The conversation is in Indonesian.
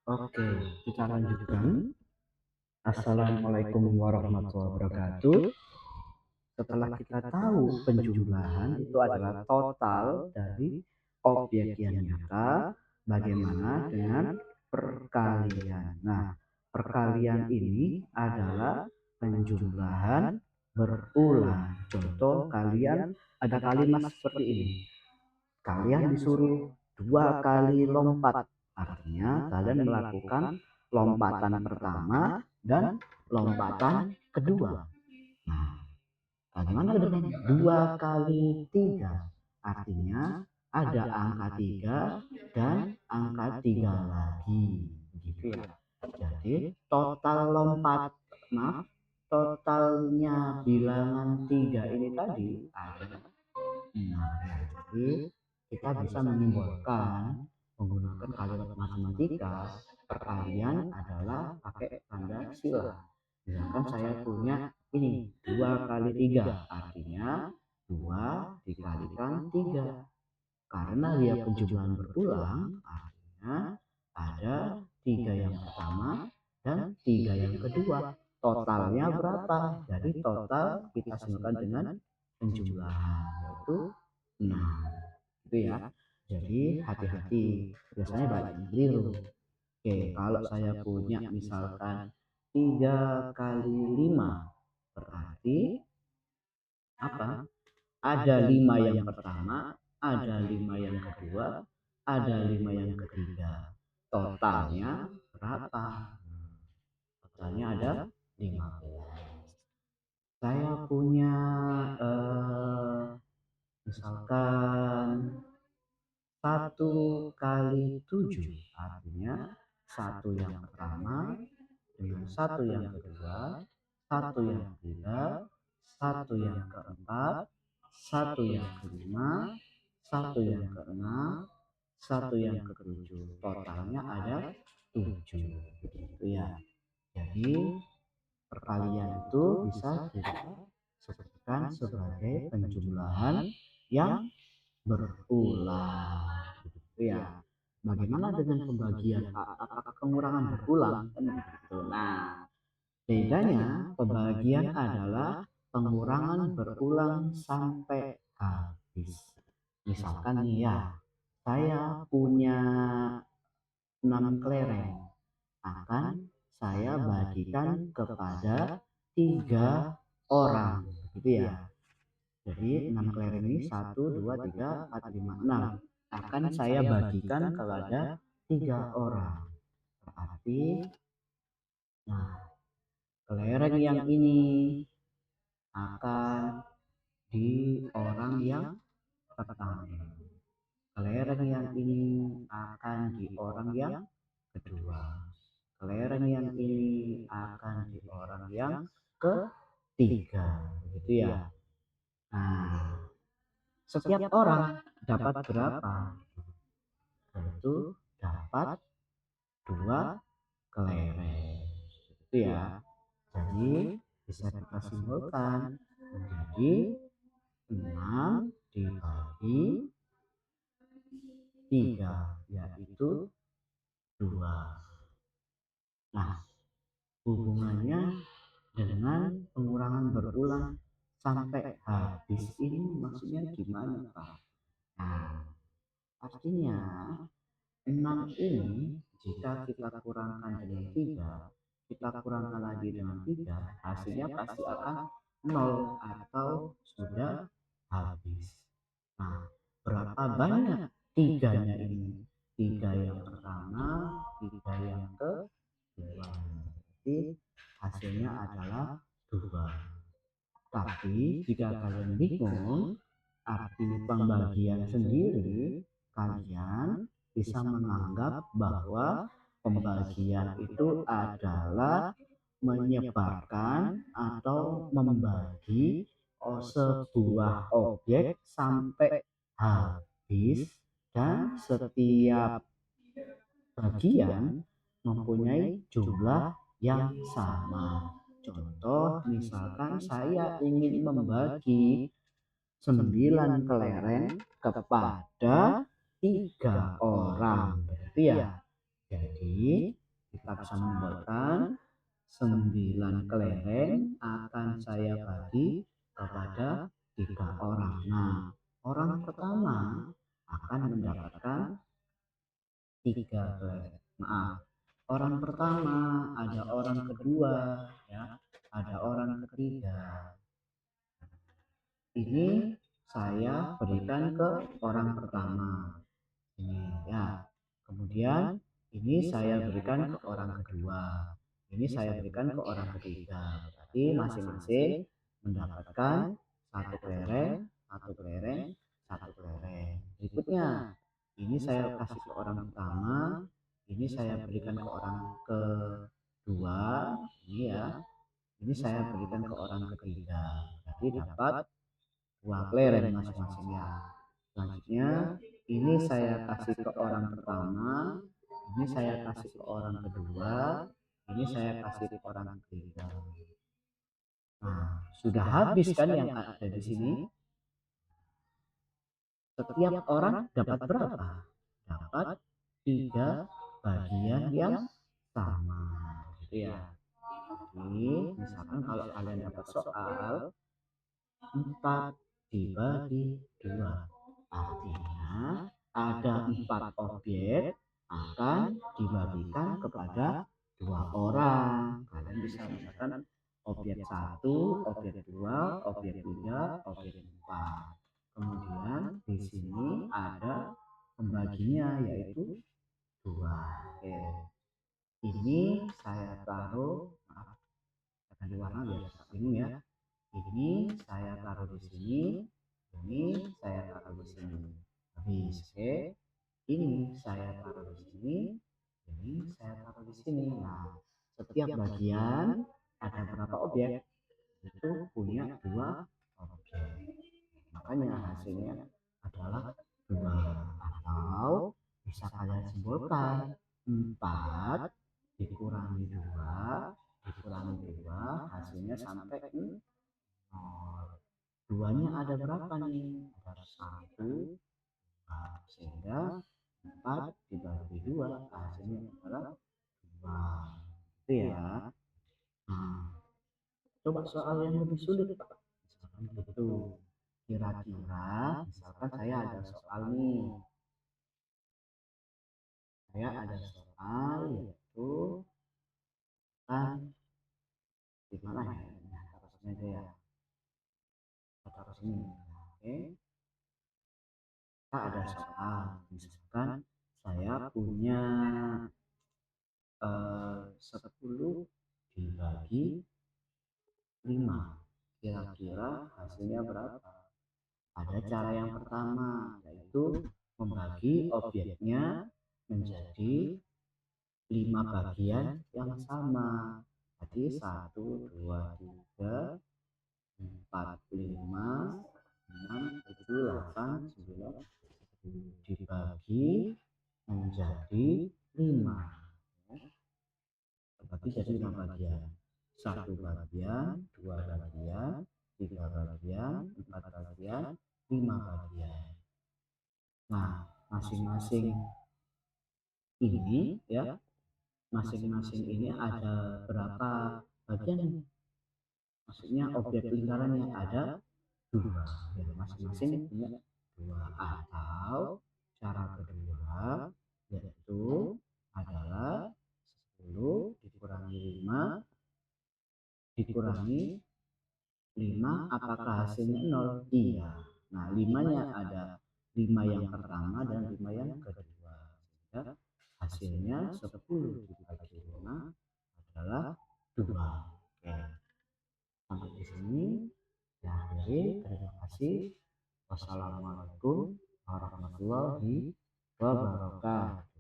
Oke, kita lanjutkan. Assalamualaikum warahmatullahi wabarakatuh. Setelah kita tahu penjumlahan itu adalah total dari objek yang nyata, bagaimana dengan perkalian? Nah, perkalian ini adalah penjumlahan berulang. Contoh, kalian ada kalimat seperti ini. Kalian disuruh 2 kali lompat. Artinya kalian melakukan lompatan pertama dan lompatan kedua. Nah, bagaimana dengan 2 kali 3? Artinya ada angka 3 dan angka 3 lagi. Begitu ya. Jadi total lompat, maaf, totalnya bilangan 3 ini tadi ada. Nah, jadi kita bisa menyimpulkan menggunakan kalimat matematika, perkalian adalah pakai tanda silang. Misalkan saya punya ini 2 kali 3, artinya 2 dikalikan 3. Karena dia penjumlahan berulang, artinya ada 3 yang pertama dan 3 yang kedua. Totalnya berapa? Jadi total kita samakan dengan penjumlahan, yaitu 6. Itu ya. Jadi hati-hati, biasanya banyak yang keliru. Oke, kalau saya punya misalkan 3 kali 5, berarti apa? Ada 5 yang pertama, ada 5 yang kedua, ada 5 yang ketiga. Totalnya berapa? Totalnya ada 15. Saya punya misalkan 1 kali 7, artinya satu yang pertama dengan satu yang kedua, satu yang ketiga, satu yang keempat, satu yang kelima, satu yang keenam, satu yang ketujuh. Totalnya ada 7. Gitu ya. Jadi perkalian itu bisa kita sebutkan sebagai penjumlahan yang berulang. Gitu ya. Bagaimana dengan pembagian A? Apakah pengurangan berulang? Kan begitu. Nah, bedanya pembagian adalah pengurangan berulang sampai habis. Misalkan nih ya, saya punya 6 kelereng, akan saya bagikan kepada 3 orang, gitu ya. Jadi 6 kelereng ini 1, 2, 3, 4, 5, 6 akan saya bagikan kepada 3 orang. Berarti, nah, kelereng yang ini akan di orang yang pertama. Kelereng yang ini akan di orang yang kedua. Kelereng yang ini akan di orang yang ketiga. Begitu ya. Nah, setiap orang dapat berapa? Yaitu dapat 2 kelereng. Itu ya. Jadi bisa kita simpulkan menjadi 6 dibagi 3, yaitu 2. Nah, hubungannya dengan pengurangan berulang sampai habis ini maksudnya gimana, Pak? Nah, artinya 6 ini jika kita kurangkan dengan 3, kita kurangkan lagi dengan 3, hasilnya pasti akan 0 atau sudah habis. Nah, berapa banyak tiganya ini? 3 yang pertama, 3 yang kedua. Jadi hasilnya adalah 2. Tapi jika kalian bingung arti pembagian sendiri, kalian bisa menganggap bahwa pembagian itu adalah menyebarkan atau membagi sebuah objek sampai habis dan setiap bagian mempunyai jumlah yang sama. Contoh, misalkan saya ingin membagi 9 kelereng kepada 3 orang. Berarti ya, Jadi kita bisa membuatkan 9 kelereng akan saya bagi kepada 3 orang. Nah, orang pertama akan mendapatkan 3 kelereng. Maaf, orang pertama, ada orang kedua, ya, ada orang ketiga. Ini saya berikan ke orang pertama. Ini ya. Kemudian ini saya berikan ke orang kedua. Ini saya berikan ke orang ketiga. Berarti masing-masing mendapatkan 1 kelereng, 1 kelereng, 1 kelereng. Berikutnya, ini saya kasih ke orang pertama, ini saya berikan ke orang kedua, ini ya. Ini saya berikan ke orang ketiga. Berarti dapat 2 kelereng masing-masing ya. Selanjutnya, ini saya kasih ke orang pertama, ini saya kasih ke orang kedua, ini saya kasih ke orang ketiga. Nah, sudah habis kan yang ada di sini? Setiap orang dapat berapa? Dapat 3 bagian yang sama, gitu ya. Jadi, misalkan kalau kalian dapat soal 4 dibagi 2, artinya ada 4 objek akan dibagikan kepada 2 orang. Kalian bisa misalkan objek 1, objek 2, objek 3, objek 4. Kemudian di sini ada pembaginya yaitu 2. Oke. Ini saya taruh, maaf, ganti warna biar bingung ya. Ini saya taruh di sini, ini saya taruh di sini. Habis, oke. Ini saya taruh di sini, ini saya taruh di sini. Nah, setiap bagian ada berapa objek? Itu punya 2 objek. Makanya hasilnya adalah 2. Atau bisa kalian simpulkan 4 dikurangi 2 dikurangi 2 hasilnya sampai 0. Duanya ada berapa nih? Ada 1, 2, sehingga 4 dibagi 2 hasilnya adalah 2. Itu ya. Nah, coba soal yang lebih sulit, Pak. Misalkan gitu. Kira-kira, misalkan saya ada soal nih. Saya ada soal yaitu kan di mana ya? Nah, taruh sini aja ya. Taruh sini. Oke. Kita ada soal. Misalkan saya punya 10 dibagi 5. Kira-kira hasilnya berapa? Ada cara yang pertama, yaitu membagi objeknya menjadi 5 bagian yang sama. Jadi 1, 2, 3, 4, 5, 6, 7, 8, 9, 10 dibagi menjadi 5. Berarti jadi 5 bagian. 1 bagian, 2 bagian, 3 bagian, 4 bagian, 5 bagian. Nah, masing-masing ini ya, masing-masing ini ada berapa bagian? Maksudnya objek lingkarannya ada 2. Ya, masing-masing punya 2. Atau cara kedua yaitu adalah 10 dikurangi 5 dikurangi 5, apakah hasilnya 0? Iya. Nah, 5-nya ada 5 yang pertama dan 5 yang kedua. Sehingga hasilnya 10 dibagi 5 adalah 2. Oke. Sampai di sini ya akhiri. Terima kasih. Wassalamualaikum warahmatullahi wabarakatuh.